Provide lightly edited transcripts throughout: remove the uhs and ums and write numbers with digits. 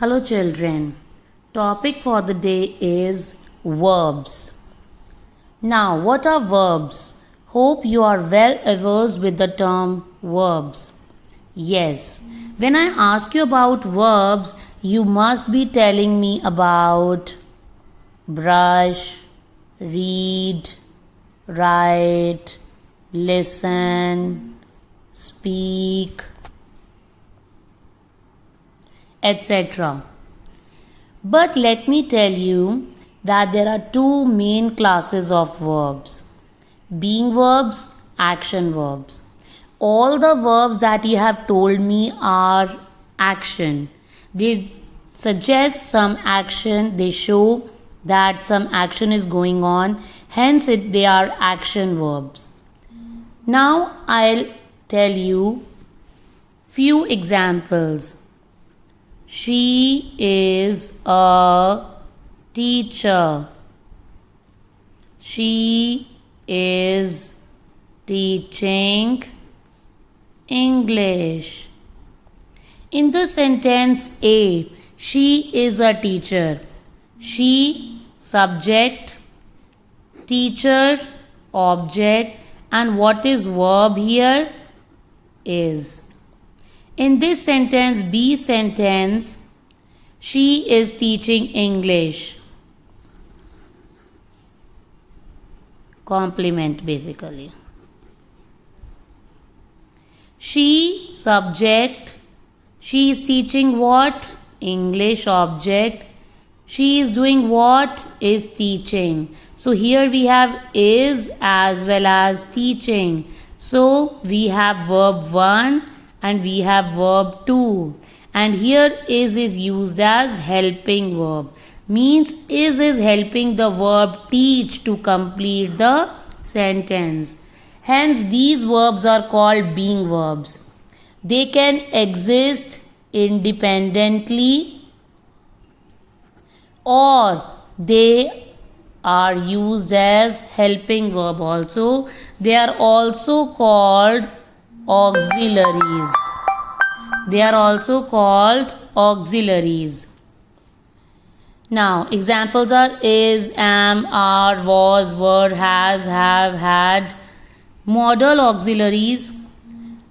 Hello children. Topic for the day is verbs. Now, what are verbs? Hope you are well versed with the term verbs. Yes, when I ask you about verbs, you must be telling me about brush, read, write, listen, speak, etc. But let me tell you that there are two main classes of verbs: being verbs, action verbs. All the verbs that you have told me are action. They suggest some action, they show that some action is going on, hence they are action verbs. Now I'll tell you few examples. She is a teacher. She is teaching English. In the sentence A, she is a teacher. She, subject, teacher, object, and what is verb here? Is. In this sentence, B sentence, she is teaching English. Complement basically. She, subject, she is teaching what? English, object. She is doing what? Is teaching. So here we have is as well as teaching. So we have verb 1 and we have verb 2. And here is used as helping verb. Means is helping the verb teach to complete the sentence. Hence these verbs are called being verbs. They can exist independently or they are used as helping verb also. They are also called auxiliaries. They are also called auxiliaries. Now, examples are is, am, are, was, were, has, have, had. Modal auxiliaries: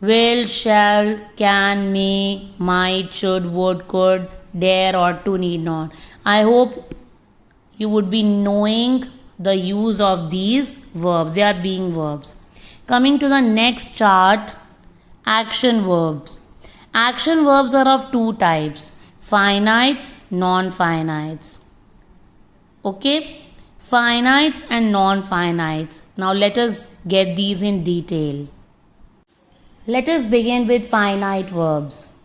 will, shall, can, may, might, should, would, could, dare, ought to, need not. I hope you would be knowing the use of these verbs. They are being verbs. Coming to the next chart, action verbs. Action verbs are of two types: finites, non-finites. Okay? Finites and non-finites. Now let us get these in detail. Let us begin with finite verbs.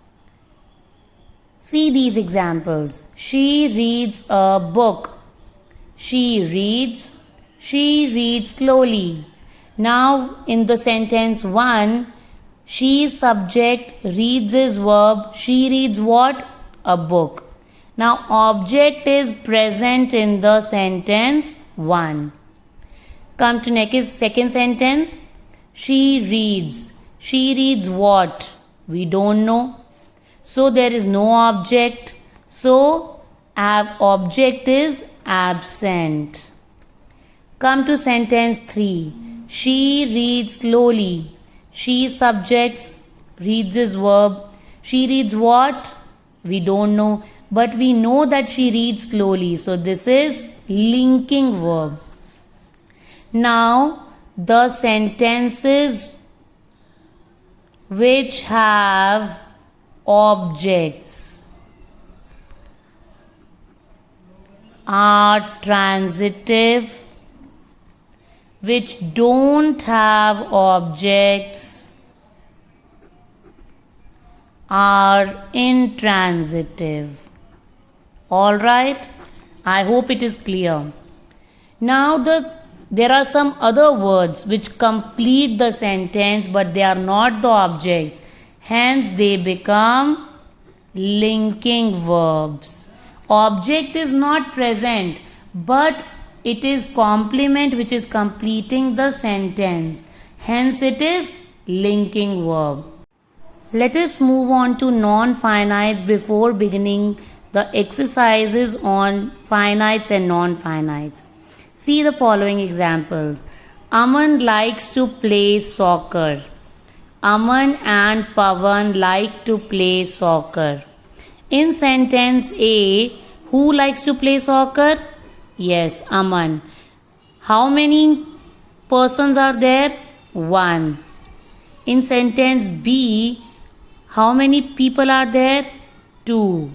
See these examples. She reads a book. She reads slowly. Now in the sentence 1, she subject, reads is verb. She reads what? A book. Now object is present in the sentence 1. Come to next second sentence. She reads. She reads what? We don't know. So there is no object. So object is absent. Come to sentence 3. She reads slowly. She subjects, reads is verb. She reads what? We don't know. But we know that she reads slowly. So this is linking verb. Now the sentences which have objects are transitive, which don't have objects are intransitive. All right, I hope it is clear. Now there are some other words which complete the sentence but they are not the objects. Hence they become linking verbs. Object is not present but it is complement which is completing the sentence. Hence it is linking verb. Let us move on to non-finites before beginning the exercises on finites and non-finites. See the following examples. Aman likes to play soccer. Aman and Pawan like to play soccer. In sentence A, who likes to play soccer? Yes, Aman. How many persons are there? One. In sentence B, how many people are there? Two.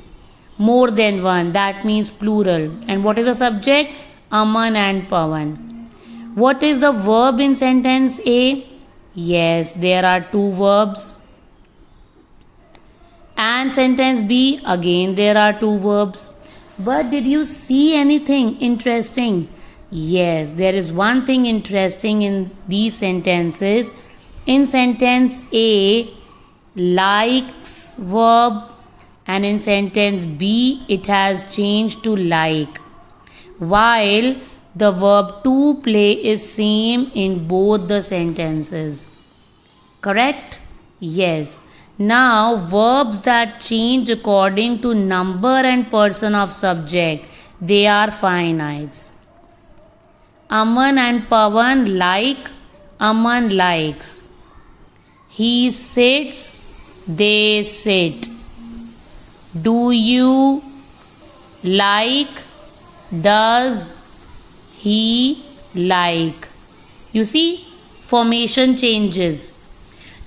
More than one, that means plural. And what is the subject? Aman and Pawan. What is the verb in sentence A? Yes, there are two verbs. And sentence B, again there are two verbs. But did you see anything interesting? Yes, there is one thing interesting in these sentences. In sentence A, likes verb, and in sentence B, it has changed to like. While the verb to play is same in both the sentences. Correct? Yes. Now, verbs that change according to number and person of subject, they are finites. Aman and Pawan like, Aman likes. He sits, they sit. Do you like, does he like? You see, formation changes.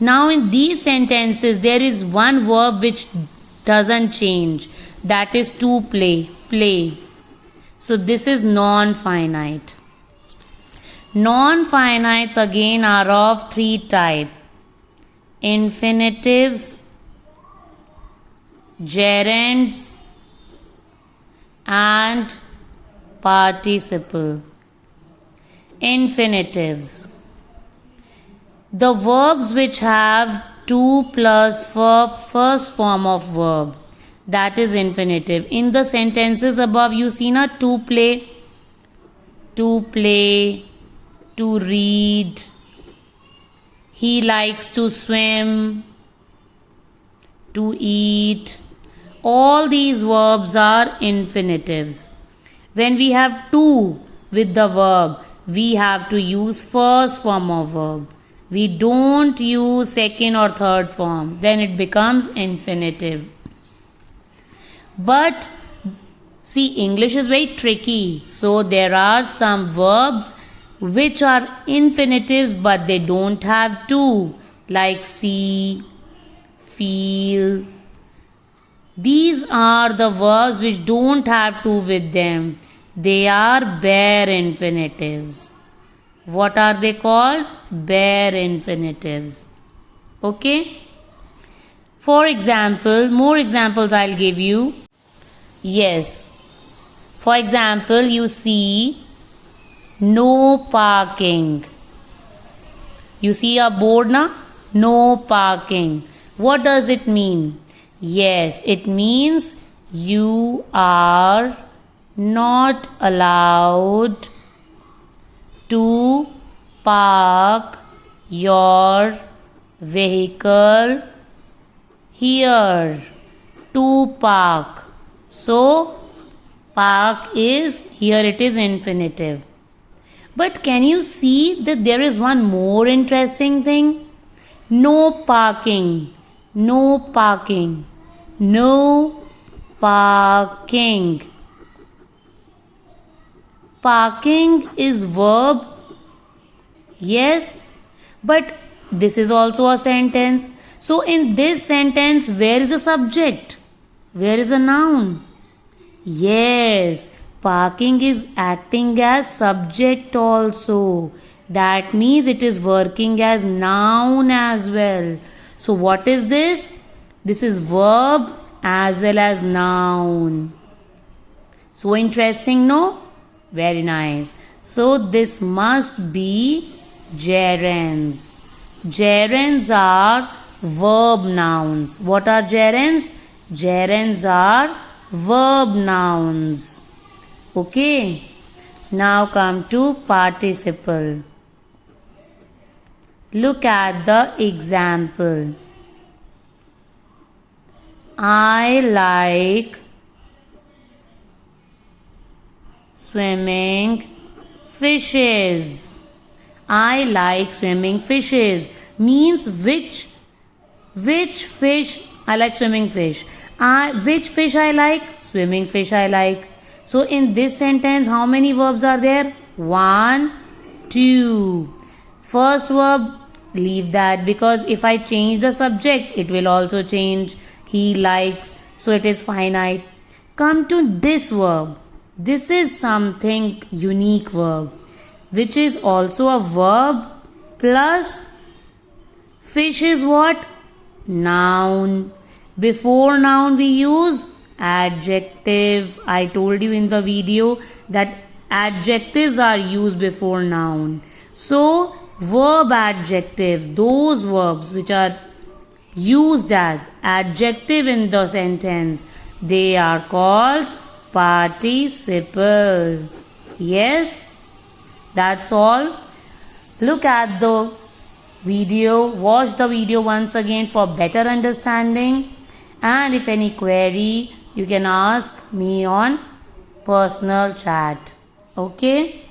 Now in these sentences, there is one verb which doesn't change. That is to play, play. So this is non-finite. Non-finites again are of three types. Infinitives, gerunds, and participle. Infinitives. The verbs which have to plus for first form of verb, that is infinitive. In the sentences above, you see na to play, to read. He likes to swim, to eat. All these verbs are infinitives. When we have to with the verb, we have to use first form of verb. We don't use second or third form. Then it becomes infinitive. But see, English is very tricky. So there are some verbs which are infinitives but they don't have to, like see, feel. These are the verbs which don't have to with them. They are bare infinitives. What are they called? Bare infinitives. Okay? For example, more examples I'll give you. Yes. For example, you see no parking. You see a board na? No parking. What does it mean? Yes, it means you are not allowed to park your vehicle here. To park. So, park is, here it is infinitive. But can you see that there is one more interesting thing? No parking. No parking. No parking. Parking is verb. Yes, but this is also a sentence. So in this sentence, where is a subject? Where is a noun? Yes, parking is acting as subject also. That means it is working as noun as well. So what is this? This is verb as well as noun. So interesting, no? Very nice. So this must be gerunds. Gerunds are verb nouns. What are gerunds? Gerunds are verb nouns. Okay. Now come to participle. Look at the example. I like swimming fishes. I like swimming fishes means which fish I like swimming fish. Which fish I like? Swimming fish I like. So in this sentence, how many verbs are there? 1, 2. First verb, leave that because if I change the subject, it will also change. He likes, so it is finite. Come to this verb. This is something unique verb, which is also a verb plus fish is what? Noun. Before noun we use adjective. I told you in the video that adjectives are used before noun. So verb adjectives, those verbs which are used as adjective in the sentence, they are called participle. Yes, that's all. Look at the video, watch the video once again for better understanding, and if any query you can ask me on personal chat. Okay.